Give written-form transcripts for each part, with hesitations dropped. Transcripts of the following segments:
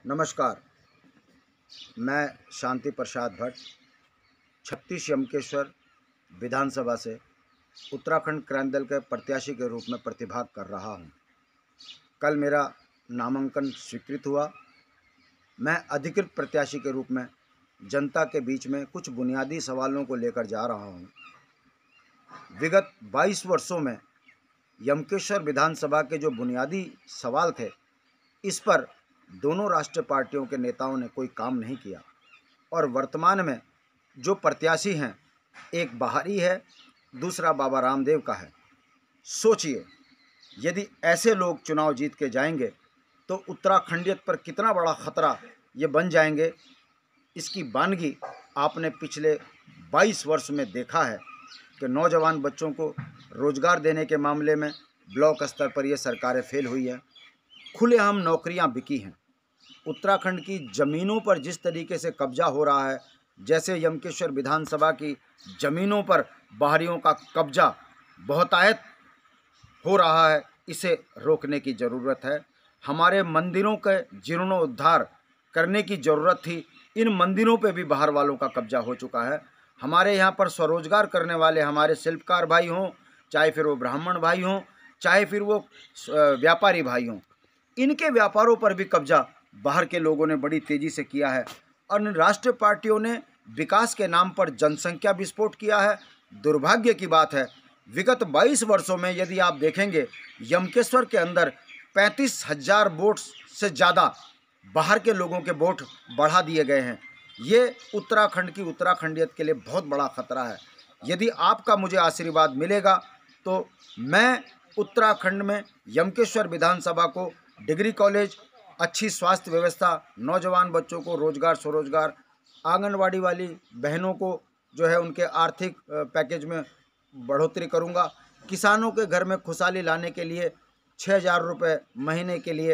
नमस्कार। मैं शांति प्रसाद भट्ट 36 यमकेश्वर विधानसभा से उत्तराखंड क्रांति दल के प्रत्याशी के रूप में प्रतिभाग कर रहा हूं। कल मेरा नामांकन स्वीकृत हुआ। मैं अधिकृत प्रत्याशी के रूप में जनता के बीच में कुछ बुनियादी सवालों को लेकर जा रहा हूं। विगत 22 वर्षों में यमकेश्वर विधानसभा के जो बुनियादी सवाल थे, इस पर दोनों राष्ट्रीय पार्टियों के नेताओं ने कोई काम नहीं किया और वर्तमान में जो प्रत्याशी हैं, एक बाहरी है, दूसरा बाबा रामदेव का है। सोचिए, यदि ऐसे लोग चुनाव जीत के जाएंगे तो उत्तराखंडियत पर कितना बड़ा खतरा ये बन जाएंगे। इसकी बानगी आपने पिछले 22 वर्ष में देखा है कि नौजवान बच्चों को रोजगार देने के मामले में ब्लॉक स्तर पर ये सरकारें फेल हुई हैं। खुलेआम नौकरियां बिकी हैं। उत्तराखंड की ज़मीनों पर जिस तरीके से कब्जा हो रहा है, जैसे यमकेश्वर विधानसभा की ज़मीनों पर बाहरियों का कब्जा बहुतायत हो रहा है, इसे रोकने की ज़रूरत है। हमारे मंदिरों के जीर्णोद्धार करने की ज़रूरत थी। इन मंदिरों पे भी बाहर वालों का कब्जा हो चुका है। हमारे यहाँ पर स्वरोजगार करने वाले हमारे शिल्पकार भाई हों, चाहे फिर वो ब्राह्मण भाई हों, चाहे फिर वो व्यापारी भाई हों, इनके व्यापारों पर भी कब्जा बाहर के लोगों ने बड़ी तेज़ी से किया है। और इन राष्ट्रीय पार्टियों ने विकास के नाम पर जनसंख्या विस्फोट किया है। दुर्भाग्य की बात है, विगत 22 वर्षों में यदि आप देखेंगे, यमकेश्वर के अंदर 35,000 वोट से ज़्यादा बाहर के लोगों के वोट बढ़ा दिए गए हैं। ये उत्तराखंड की उत्तराखंडियत के लिए बहुत बड़ा खतरा है। यदि आपका मुझे आशीर्वाद मिलेगा तो मैं उत्तराखंड में यमकेश्वर विधानसभा को डिग्री कॉलेज, अच्छी स्वास्थ्य व्यवस्था, नौजवान बच्चों को रोजगार स्वरोजगार, आंगनवाड़ी वाली बहनों को जो है उनके आर्थिक पैकेज में बढ़ोतरी करूंगा। किसानों के घर में खुशहाली लाने के लिए 6,000 रुपये महीने के लिए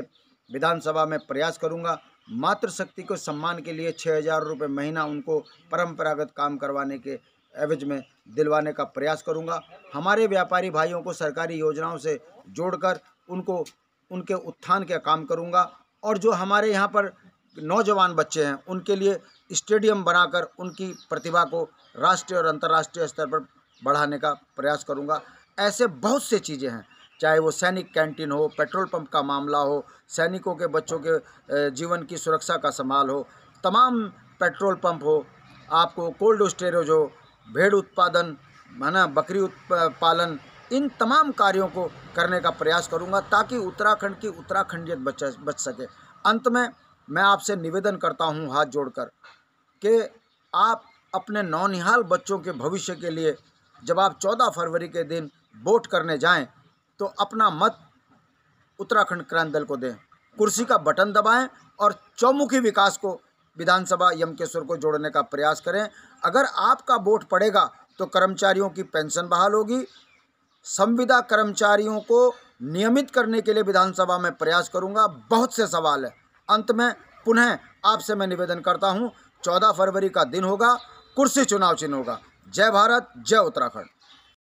विधानसभा में प्रयास करूंगा। मातृशक्ति को सम्मान के लिए 6,000 रुपये महीना उनको परंपरागत काम करवाने के एवज में दिलवाने का प्रयास करूंगा। हमारे व्यापारी भाइयों को सरकारी योजनाओं से जोड़कर उनको उनके उत्थान का काम करूंगा। और जो हमारे यहाँ पर नौजवान बच्चे हैं, उनके लिए स्टेडियम बनाकर उनकी प्रतिभा को राष्ट्रीय और अंतर्राष्ट्रीय स्तर पर बढ़ाने का प्रयास करूंगा। ऐसे बहुत से चीज़ें हैं, चाहे वो सैनिक कैंटीन हो, पेट्रोल पंप का मामला हो, सैनिकों के बच्चों के जीवन की सुरक्षा का संभाल हो, तमाम पेट्रोल पंप हो, आपको कोल्ड स्टोरेज हो, भेड़ उत्पादन, है ना, बकरी पालन, इन तमाम कार्यों को करने का प्रयास करूंगा ताकि उत्तराखंड की उत्तराखंडियत बच सके। अंत में मैं आपसे निवेदन करता हूं हाथ जोड़कर कि आप अपने नौनिहाल बच्चों के भविष्य के लिए जब आप 14 फरवरी के दिन वोट करने जाएं तो अपना मत उत्तराखंड क्रांति दल को दें, कुर्सी का बटन दबाएं और चौमुखी विकास को विधानसभा यमकेश्वर को जोड़ने का प्रयास करें। अगर आपका वोट पड़ेगा तो कर्मचारियों की पेंशन बहाल होगी। संविदा कर्मचारियों को नियमित करने के लिए विधानसभा में प्रयास करूंगा। बहुत से सवाल है। अंत में पुनः आपसे मैं निवेदन करता हूं, 14 फरवरी का दिन होगा, कुर्सी चुनाव चिन्ह होगा। जय भारत, जय उत्तराखंड।